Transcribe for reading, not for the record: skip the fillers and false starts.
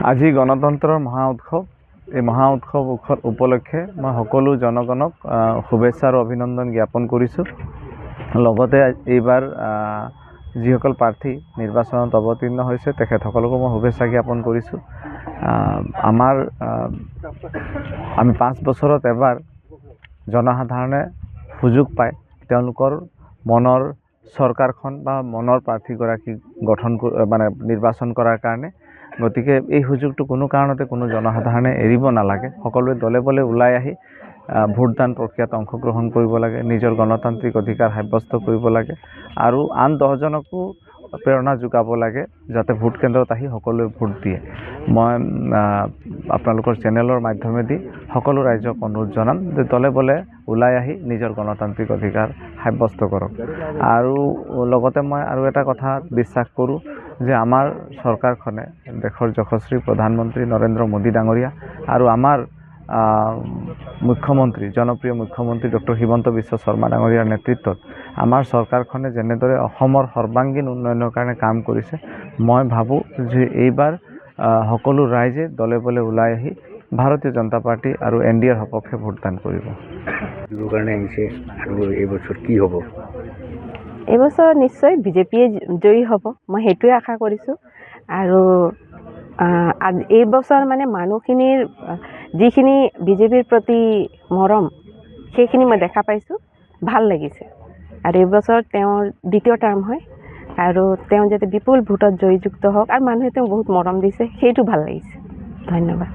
আজি গণতন্ত্ৰৰ মহা উৎসৱ। এই মহা উৎসৱ উপলক্ষে মই সকলো জনগণক শুভেচ্ছা আৰু অভিনন্দন জ্ঞাপন কৰিছোঁ। লগতে এইবাৰ যিসকল প্ৰাৰ্থী নিৰ্বাচনত অৱতীৰ্ণ হৈছে তেখেতসকলকো মই শুভেচ্ছা জ্ঞাপন কৰিছোঁ। আমি 5 বছৰত এবাৰ জনসাধাৰণে সুযোগ পায় তেওঁলোকৰ মনৰ চৰকাৰখন বা মনৰ প্ৰাৰ্থীগৰাকীক নিৰ্বাচন কৰাৰ কাৰণে। গতিকে এই সুযোগটো কোনো কাৰণতে কোনো জনসাধাৰণে এৰিব নালাগে। সকলোৱে দলে বলে ওলাই আহি ভোটদান প্ৰক্ৰিয়াত অংশগ্ৰহণ কৰিব লাগে, নিজৰ গণতান্ত্ৰিক অধিকাৰ সাব্যস্ত কৰিব লাগে আৰু আন 10জনকো প্ৰেৰণা যোগাব লাগে যাতে ভোট কেন্দ্ৰত আহি সকলোৱে ভোট দিয়ে। মই আপোনালোকৰ চেনেলৰ মাধ্যমেদি সকলো ৰাইজক অনুৰোধ জনাম যে দলে বলে ওলাই আহি নিজৰ গণতান্ত্ৰিক অধিকাৰ সাব্যস্ত কৰক। আৰু লগতে মই আৰু এটা কথা বিশ্বাস কৰোঁ যে আমাৰ চৰকাৰখনে দেশৰ যশস্বী প্ৰধানমন্ত্ৰী নৰেন্দ্ৰ মোদী ডাঙৰীয়া আৰু আমাৰ মুখ্যমন্ত্ৰী জনপ্ৰিয় মুখ্যমন্ত্ৰী ডক্টৰ হিমন্ত বিশ্ব শৰ্মা ডাঙৰীয়াৰ নেতৃত্বত আমাৰ চৰকাৰখনে যেনেদৰে অসমৰ সৰ্বাংগীন উন্নয়নৰ কাৰণে কাম কৰিছে, মই ভাবোঁ যে এইবাৰ সকলো ৰাইজে দলে বলে ওলাই আহি ভাৰতীয় জনতা পাৰ্টি আৰু NDAৰ সপক্ষে ভোটদান কৰিব। এইবছৰ কি হ'ব? এইবছৰ নিশ্চয় বিজেপিয়ে জয়ী হ'ব, মই সেইটোৱে আশা কৰিছোঁ। আৰু এইবছৰ মানে মানুহখিনিৰ যিখিনি বিজেপিৰ প্ৰতি মৰম সেইখিনি মই দেখা পাইছোঁ, ভাল লাগিছে। আৰু এইবছৰ তেওঁৰ দ্বিতীয় টাৰ্ম হয় আৰু তেওঁ যাতে বিপুল ভোটত জয়যুক্ত হওক আৰু মানুহে তেওঁক বহুত মৰম দিছে, সেইটো ভাল লাগিছে। ধন্যবাদ।